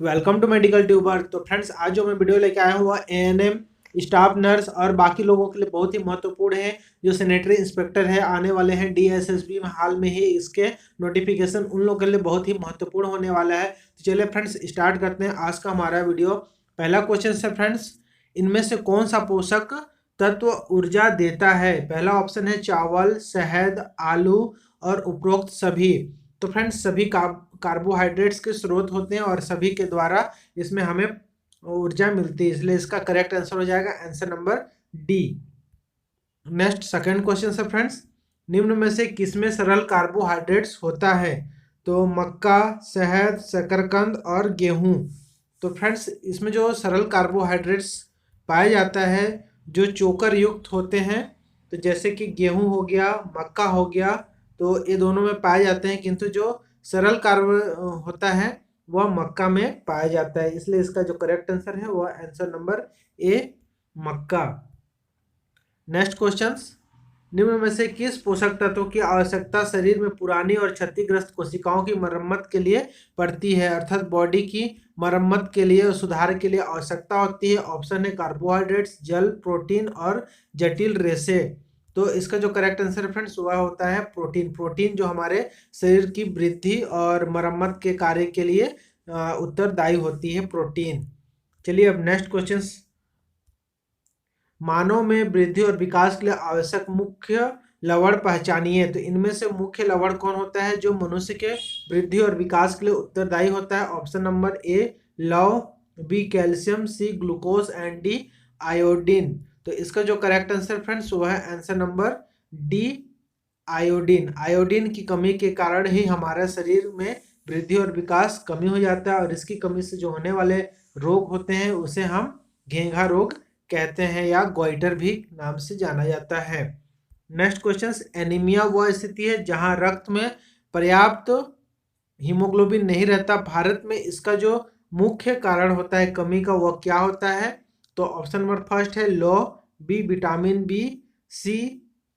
Welcome to medical tuber. तो friends, आज जो मैं वीडियो लेके आया हुआ एएनएम स्टाफ नर्स और बाकी लोगों के लिए बहुत ही महत्वपूर्ण है। जो सैनिटरी इंस्पेक्टर है आने वाले हैं डीएसएसबी में, हाल में ही इसके नोटिफिकेशन उन लोगों के लिए बहुत ही महत्वपूर्ण होने वाला है। तो चलिए फ्रेंड्स, स्टार्ट करते हैं आज का हमारा वीडियो। पहला क्वेश्चन है फ्रेंड्स, इनमें से कौन सा पोषक तत्व ऊर्जा देता है? पहला ऑप्शन है चावल, शहद, आलू और उपरोक्त सभी। तो फ्रेंड्स, सभी कार्बोहाइड्रेट्स के स्रोत होते हैं और सभी के द्वारा इसमें हमें ऊर्जा मिलती है, इसलिए इसका करेक्ट आंसर हो जाएगा answer number D. Next second question है फ्रेंड्स, निम्न में से किसमें सरल कार्बोहाइड्रेट्स होता है? तो मक्का, शहद, शकरकंद और गेहूं। तो फ्रेंड्स, इसमें जो सरल कार्बोहाइड्रेट्स पाया जाता है जो चोकर युक्त होते हैं, तो जैसे कि गेहूं हो गया, मक्का हो गया, तो ये दोनों में पाए जाते हैं, किंतु जो सरल कार्ब होता है वह मक्का में पाया जाता है, इसलिए इसका जो करेक्ट आंसर है वह answer number A, Mecca. Next question, निम्न में से किस पोषक तत्व की आवश्यकता शरीर में पुरानी और क्षतिग्रस्त कोशिकाओं की मरम्मत के लिए पड़ती है? अर्थात बॉडी की मरम्मत के लिए और सुधार के लिए आवश्यकता होती है। ऑप्शन है कार्बोहाइड्रेट्स, जल, प्रोटीन और जटिल रेशे। तो इसका जो करेक्ट आंसर है फ्रेंड्स वह होता है प्रोटीन। प्रोटीन जो हमारे शरीर की वृद्धि और मरम्मत के कार्य के लिए उत्तरदायी होती है, प्रोटीन। चलिए अब नेक्स्ट क्वेश्चन, मानव में वृद्धि और विकास के लिए आवश्यक मुख्य लवण पहचानिए। तो इनमें से मुख्य लवण कौन होता है जो मनुष्य के वृद्धि और विकास के लिए उत्तरदायी होता है? Option number A love, B calcium, C glucose and D iodine. तो इसका जो करेक्ट आंसर फ्रेंड्स वह है answer number D, iodine. Iodine की कमी के कारण ही हमारे शरीर में वृद्धि और विकास कमी हो जाता है, और इसकी कमी से जो होने वाले रोग होते हैं उसे हम घेंघा रोग कहते हैं या गोइटर भी नाम से जाना जाता है। नेक्स्ट क्वेश्चन, एनीमिया वह स्थिति है जहां रक्त में पर्याप्त हीमोग्लोबिन नहीं रहता। भारत में इसका जो मुख्य कारण होता है कमी का वह क्या होता है? तो ऑप्शन नंबर फर्स्ट है लो, B vitamin B, C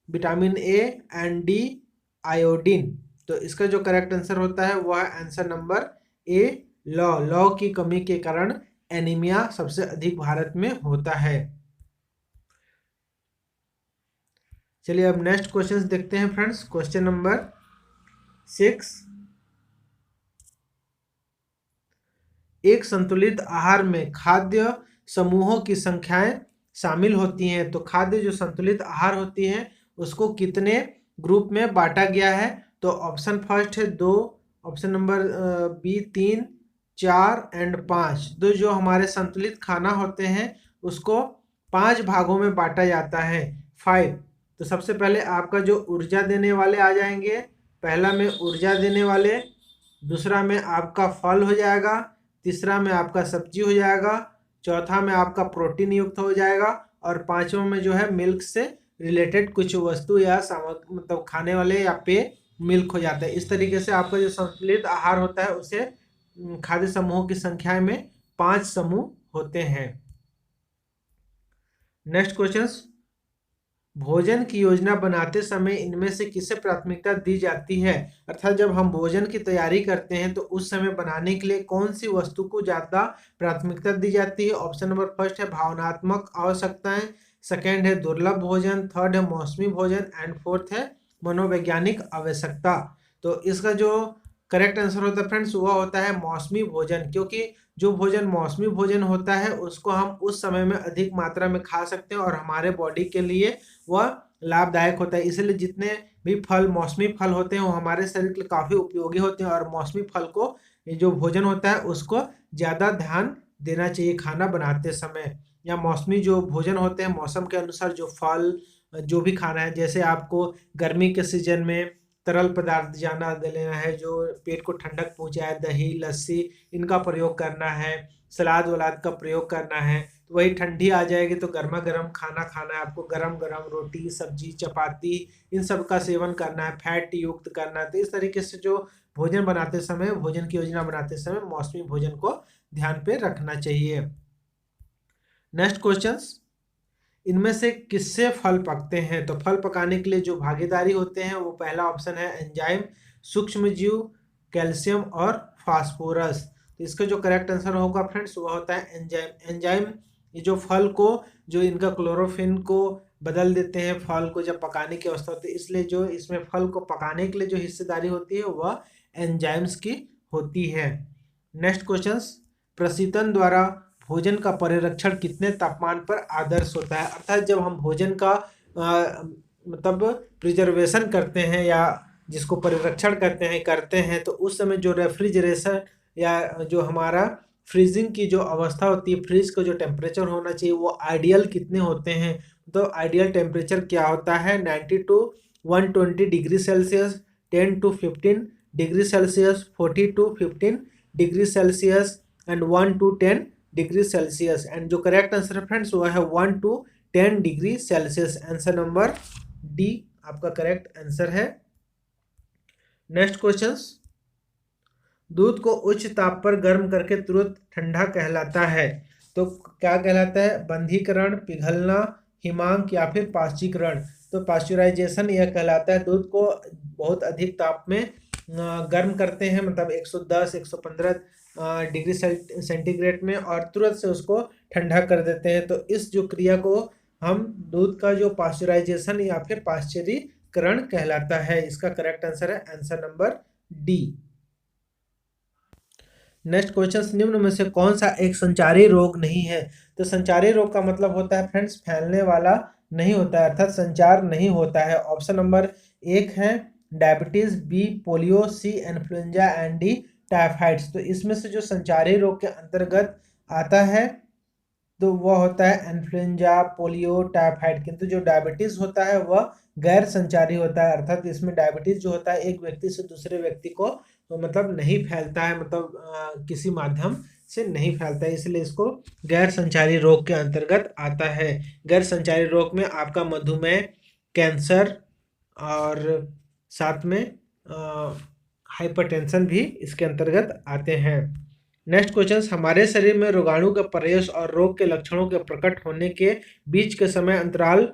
vitamin A and D iodine. तो इसका जो करेक्ट आंसर होता है वह आंसर नंबर ए लौ। लौ की कमी के कारण एनीमिया सबसे अधिक भारत में होता है। चलिए अब नेक्स्ट क्वेश्चन देखते हैं फ्रेंड्स। क्वेश्चन नंबर 6, एक संतुलित आहार में खाद्य समूहों की संख्याएं शामिल होती हैं। तो खाद्य जो संतुलित आहार होती है उसको कितने ग्रुप में बांटा गया है? तो ऑप्शन फर्स्ट है 2, ऑप्शन नंबर बी 3, 4 एंड 5। तो जो हमारे संतुलित खाना होते हैं उसको 5 भागों में बांटा जाता है, 5। तो सबसे पहले आपका जो ऊर्जा देने वाले आ जाएंगे, पहला में ऊर्जा देने वाले, दूसरा में आपका फल हो जाएगा, तीसरा में आपका सब्जी हो जाएगा, चौथा में आपका प्रोटीन युक्त हो जाएगा, और पांचवा में जो है मिल्क से रिलेटेड कुछ वस्तु या सामग्री मतलब खाने वाले या पेय मिल्क हो जाता है। इस तरीके से आपका जो संतुलित आहार होता है उसे खाद्य समूहों की संख्या में 5 समूह होते हैं। नेक्स्ट क्वेश्चन, भोजन की योजना बनाते समय इनमें से किसे प्राथमिकता दी जाती है? अर्थात जब हम भोजन की तैयारी करते हैं तो उस समय बनाने के लिए कौन सी वस्तु को ज़्यादा प्राथमिकता दी जाती है? ऑप्शन नंबर फर्स्ट है भावनात्मक आवश्यकताएं, सेकेंड है दुर्लभ भोजन, थर्ड है मौसमी भोजन एंड फोर्थ है मनोवैज्ञानिक आवश्यकता। तो इसका जो करेक्ट आंसर होता है फ्रेंड्स वह होता है मौसमी भोजन, क्योंकि जो भोजन मौसमी भोजन होता है उसको हम उस समय में अधिक मात्रा में खा सकते हैं और हमारे बॉडी के लिए वह लाभदायक होता है। इसलिए जितने भी फल मौसमी फल होते हैं वो हमारे शरीर के लिए काफ़ी उपयोगी होते हैं, और मौसमी फल को जो भोजन होता है उसको ज़्यादा ध्यान देना चाहिए खाना बनाते समय। या मौसमी जो भोजन होते हैं मौसम के अनुसार जो फल जो भी खाना है, जैसे आपको गर्मी के सीजन में तरल पदार्थ ज़्यादा लेना है जो पेट को ठंडक पहुँचाए, दही, लस्सी इनका प्रयोग करना है, सलाद वलाद का प्रयोग करना है। तो वही ठंडी आ जाएगी तो गर्मा गर्म खाना खाना है आपको, गरम गरम रोटी, सब्जी, चपाती इन सब का सेवन करना है, फैट युक्त करना है। तो इस तरीके से जो भोजन बनाते समय, भोजन की योजना बनाते समय मौसमी भोजन को ध्यान पे रखना चाहिए। नेक्स्ट क्वेश्चन, इनमें से किससे फल पकते हैं? तो फल पकाने के लिए जो भागीदारी होते हैं वो पहला ऑप्शन है एंजाइम, सूक्ष्मजीव, कैल्शियम और फास्फोरस। तो इसका जो करेक्ट आंसर होगा फ्रेंड्स वो होता है एंजाइम। एंजाइम ये जो फल को, जो इनका क्लोरोफिन को बदल देते हैं फल को जब पकाने की अवस्था होती है, इसलिए जो इसमें फल को पकाने के लिए जो हिस्सेदारी होती है वह एंजाइम्स की होती है। नेक्स्ट क्वेश्चन, प्रशीतन द्वारा भोजन का परिरक्षण कितने तापमान पर आदर्श होता है? अर्थात जब हम भोजन का मतलब प्रिजर्वेशन करते हैं या जिसको परिरक्षण करते हैं तो उस समय जो रेफ्रिजरेशन या जो हमारा फ्रीजिंग की जो अवस्था होती है, फ्रीज का जो टेम्परेचर होना चाहिए वो आइडियल कितने होते हैं? तो आइडियल टेम्परेचर क्या होता है? 90 to 120 degree Celsius, 10 to 15 degree Celsius, 40 to 15 degree Celsius and 1 to 10 degree Celsius. And जो करेक्ट आंसर है फ्रेंड्स वो है 1 to 10 degree Celsius. Answer number D आपका करेक्ट आंसर है। नेक्स्ट क्वेश्चन, दूध को उच्च ताप पर गर्म करके तुरंत ठंडा कहलाता है, तो क्या कहलाता है? बंधीकरण, पिघलना, हिमांक या फिर पाश्चीकरण? तो पाश्चराइजेशन यह कहलाता है। दूध को बहुत अधिक ताप में गर्म करते हैं, मतलब 110 115 डिग्री सेंटीग्रेड में, और तुरंत से उसको ठंडा कर देते हैं। तो इस जो क्रिया को हम दूध का जो पाश्चराइजेशन या फिर पाश्चरीकरण कहलाता है। इसका करेक्ट आंसर है answer number D. Next question, निम्न में से कौन सा एक संचारी रोग नहीं है? तो संचारी रोग का मतलब होता है फ्रेंड्स फैलने वाला नहीं होता है, अर्थात संचार नहीं होता है। ऑप्शन नंबर 1 है diabetes, B polio, C influenza and D typhoids. तो इसमें से जो संचारी रोग के अंतर्गत आता है तो वह होता है इन्फ्लुएंजा, पोलियो, टाइफाइड। किंतु जो डायबिटीज होता है वह गैर संचारी होता है, अर्थात इसमें डायबिटीज जो होता है एक व्यक्ति से दूसरे व्यक्ति को तो मतलब नहीं फैलता है, मतलब किसी माध्यम से नहीं फैलता है, इसलिए इसको गैर संचारी रोग के अंतर्गत आता है। गैर संचारी रोग में आपका मधुमेह, कैंसर और साथ में हाइपरटेंशन भी इसके अंतर्गत आते हैं। नेक्स्ट क्वेश्चन, हमारे शरीर में रोगाणु के प्रवेश और रोग के लक्षणों के प्रकट होने के बीच के समय अंतराल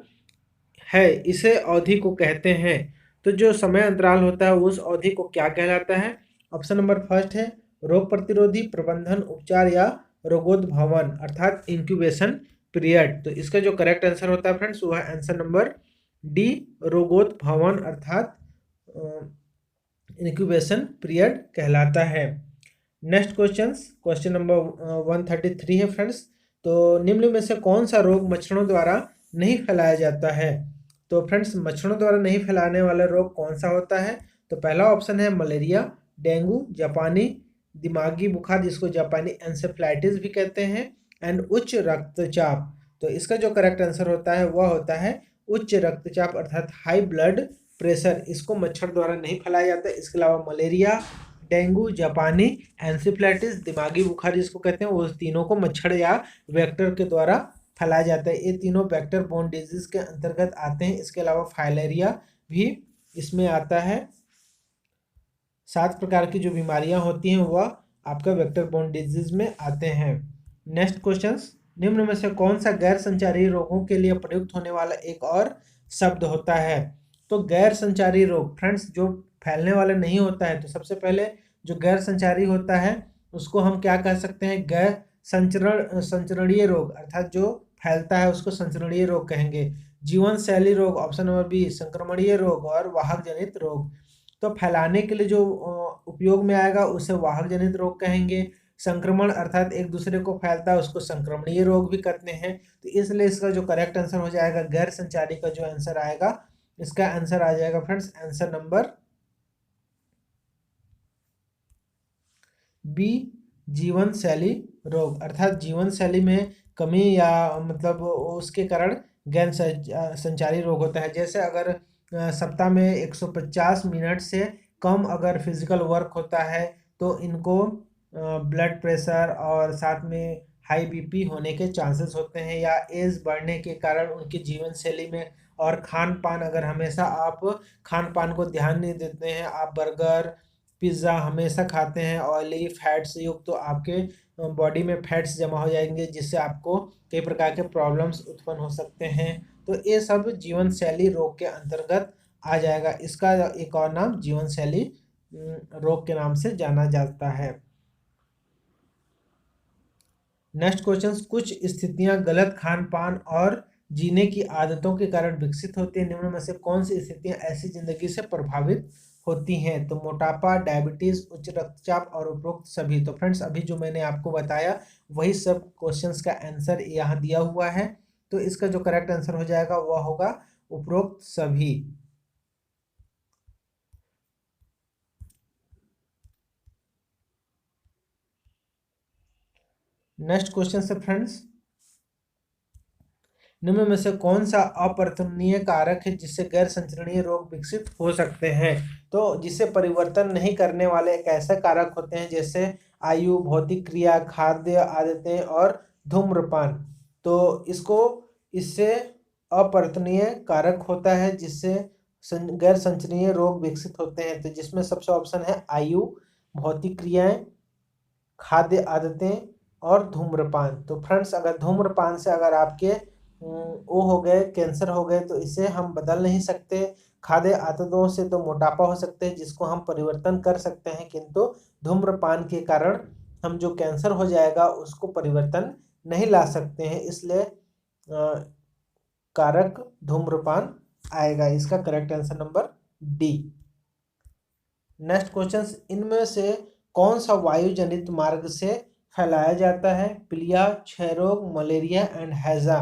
है, इसे अवधि को कहते हैं। तो जो समय अंतराल होता है उस अवधि को क्या कहलाता है? ऑप्शन नंबर फर्स्ट है रोग प्रतिरोधी, प्रबंधन, उपचार या रोगोद्भवन, अर्थात इंक्यूबेशन पीरियड। तो इसका जो करेक्ट आंसर होता है फ्रेंड्स वो है आंसर नंबर डी, रोगोद्भवन अर्थात इंक्यूबेशन पीरियड कहलाता है। नेक्स्ट क्वेश्चन नंबर 133 है फ्रेंड्स। तो निम्न में से कौन सा रोग मच्छरों द्वारा नहीं फैलाया जाता है? तो फ्रेंड्स मच्छरों द्वारा नहीं फैलाने वाला रोग कौन सा होता है? तो पहला ऑप्शन है मलेरिया, डेंगू, जापानी दिमागी बुखार जिसको जापानी एन्सेफ्लाइटिस भी कहते हैं, एंड उच्च रक्तचाप। तो इसका जो करेक्ट आंसर होता है वह होता है उच्च रक्तचाप अर्थात हाई ब्लड प्रेशर। इसको मच्छर द्वारा नहीं फैलाया जाता है। इसके अलावा मलेरिया, डेंगू, जापानी एन्सेफ्लाइटिस, दिमागी बुखार जिसको कहते हैं, वो तीनों को मच्छर या वेक्टर के द्वारा फैलाया जाता है। ये तीनों वेक्टर बोर्न डिजीज के अंतर्गत आते हैं। इसके अलावा फाइलेरिया भी इसमें आता है। 7 प्रकार की जो बीमारियां होती हैं वह आपका वेक्टर बोर्न डिजीज में आते हैं। नेक्स्ट क्वेश्चन, निम्न में से कौन सा गैर संचारी रोगों के लिए प्रयुक्त होने वाला एक और शब्द होता है? तो गैर संचारी रोग फ्रेंड्स जो फैलने वाला नहीं होता है, तो सबसे पहले जो गैर संचारी होता है उसको हम क्या कह सकते हैं? गैर संचरणीय रोग, अर्थात जो फैलता है उसको संचरणीय रोग कहेंगे। जीवन शैली रोग ऑप्शन नंबर बी, संक्रमणीय रोग और वाहक जनित रोग। तो फैलाने के लिए जो उपयोग में आएगा उसे वाहक जनित रोग कहेंगे। संक्रमण अर्थात एक दूसरे को फैलता है उसको संक्रमणीय रोग भी कहते हैं। तो इसलिए इसका जो करेक्ट आंसर हो जाएगा गैर संचारी का जो आंसर आएगा, इसका आंसर आ जाएगा फ्रेंड्स आंसर नंबर बी, जीवन शैली रोग, अर्थात जीवन शैली में कमी या मतलब उसके कारण गैर संचारी रोग होता है। जैसे अगर सप्ताह में 150 मिनट से कम अगर फिजिकल वर्क होता है तो इनको ब्लड प्रेशर और साथ में हाई बीपी होने के चांसेस होते हैं, या एज बढ़ने के कारण उनकी जीवन शैली में और खान पान, अगर हमेशा आप खान पान को ध्यान नहीं देते हैं, आप बर्गर पिज़्ज़ा हमेशा खाते हैं ऑयली फैट्स युक्त, तो आपके बॉडी में फैट्स जमा हो जाएंगे जिससे आपको कई प्रकार के प्रॉब्लम्स उत्पन्न हो सकते हैं। तो ये सब जीवन शैली रोग के अंतर्गत आ जाएगा। इसका एक और नाम जीवन शैली रोग के नाम से जाना जाता है। नेक्स्ट क्वेश्चन, कुछ स्थितियां गलत खान पान और जीने की आदतों के कारण विकसित होती है, निम्न में से कौन सी स्थितियां ऐसी जिंदगी से प्रभावित होती हैं? तो मोटापा, डायबिटीज, उच्च रक्तचाप और उपरोक्त सभी। तो फ्रेंड्स अभी जो मैंने आपको बताया वही सब क्वेश्चंस का आंसर यहाँ दिया हुआ है। तो इसका जो करेक्ट आंसर हो जाएगा वह होगा उपरोक्त सभी। नेक्स्ट क्वेश्चन से फ्रेंड्स, निम्न में से कौन सा अपरिवर्तनीय कारक है जिससे गैर संचरणीय रोग विकसित हो सकते हैं? तो जिसे परिवर्तन नहीं करने वाले एक ऐसे कारक होते हैं जैसे आयु, भौतिक क्रिया, खाद्य आदतें और धूम्रपान। तो इससे अपरिवर्तनीय कारक होता है जिससे गैर संचरणीय रोग विकसित होते हैं। तो जिसमें सबसे ऑप्शन है आयु, भौतिक क्रियाएं, खाद्य आदतें और धूम्रपान। तो फ्रेंड्स अगर धूम्रपान से अगर आपके वो हो गए, कैंसर हो गए, तो इसे हम बदल नहीं सकते। खाद्य आदतों से तो मोटापा हो सकते हैं जिसको हम परिवर्तन कर सकते हैं, किंतु धूम्रपान के कारण हम जो कैंसर हो जाएगा उसको परिवर्तन नहीं ला सकते हैं। इसलिए कारक धूम्रपान आएगा। इसका correct answer number D. Next question, इनमें से कौन सा वायु जनित मार्ग से फैलाया जाता है? पीलिया, क्षय रोग, मलेरिया एंड हैजा।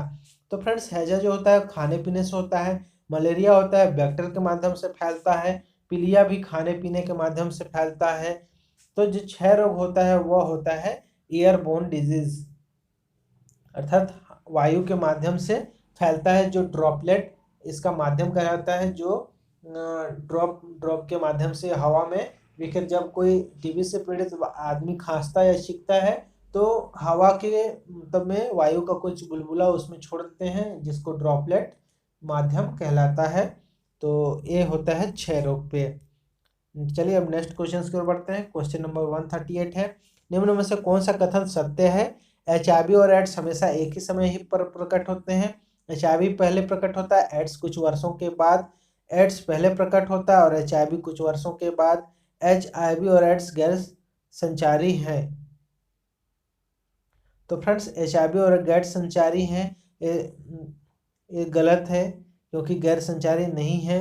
तो फ्रेंड्स हैजा जो होता है खाने पीने से होता है, मलेरिया होता है वेक्टर के माध्यम से फैलता है, पीलिया भी खाने पीने के माध्यम से फैलता है। तो जो क्षय रोग होता है वह होता है एयरबोर्न डिजीज, अर्थात वायु के माध्यम से फैलता है। जो ड्रॉपलेट इसका माध्यम कहलाता है, जो ड्रॉप के माध्यम से हवा में विखर, जब कोई टीबी से पीड़ित आदमी खांसता या छींकता है तो हवा के मतलब में वायु का कुछ बुलबुला उसमें छोड़ देते हैं जिसको ड्रॉपलेट माध्यम कहलाता है। तो ये होता है क्षय रोग पे। चलिए अब नेक्स्ट क्वेश्चन की ओर बढ़ते हैं। क्वेश्चन नंबर 138 है, निम्न में से कौन सा कथन सत्य है? HIV और एड्स हमेशा एक ही समय ही पर प्रकट होते हैं। HIV पहले प्रकट होता है, एड्स कुछ वर्षों के बाद। एड्स पहले प्रकट होता है और HIV कुछ वर्षों के बाद। HIV और एड्स गैर संचारी हैं। तो फ्रेंड्स HIV और गैर संचारी हैं, ये गलत है क्योंकि गैर संचारी नहीं है।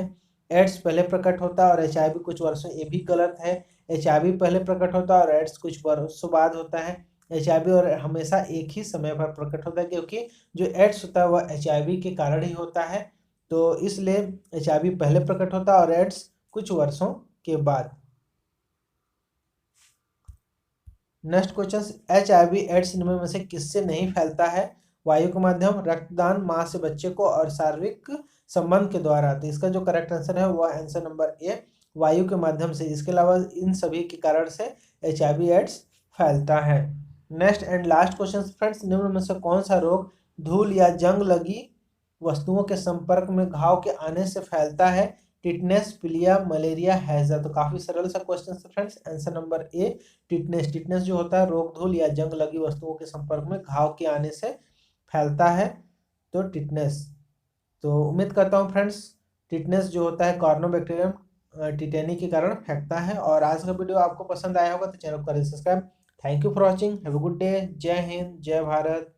एड्स पहले प्रकट होता है और HIV कुछ वर्षों, ये भी गलत है। HIV पहले प्रकट होता है और एड्स कुछ वर्षों बाद होता है। HIV और हमेशा एक ही समय पर प्रकट होता है क्योंकि जो एड्स होता है वह HIV के कारण ही होता है। तो इसलिए HIV पहले प्रकट होता है और एड्स कुछ वर्षों के बाद। नेक्स्ट क्वेश्चन, HIV एड्स इनमें में से किससे नहीं फैलता है? वायु के माध्यम, रक्तदान, माँ से बच्चे को और शारीरिक संबंध के द्वारा। तो इसका जो करेक्ट आंसर है वह आंसर नंबर ए, वायु के माध्यम से। इसके अलावा इन सभी के कारण से HIV एड्स फैलता है। Next and last question friends, निम्न में से कौन सा रोग धूल या जंग लगी वस्तुओं के संपर्क में घाव के आने से फैलता है? टिटनेस, पीलिया, मलेरिया, हैजा। तो काफी सरल सा क्वेश्चन है friends, answer number A tetanus. Tetanus जो होता है रोग धूल या जंग लगी वस्तुओं के संपर्क में घाव के आने से फैलता है, तो टिटनेस। तो उम्मीद करता हूँ फ्रेंड्स टिटनेस जो होता है कॉर्नोबैक्टीरियम टिटेनी के कारण फैलता है। और आज का वीडियो आपको पसंद आया होगा तो चैनल को करें subscribe. Thank you for watching, have a good day. जय हिंद, जय भारत।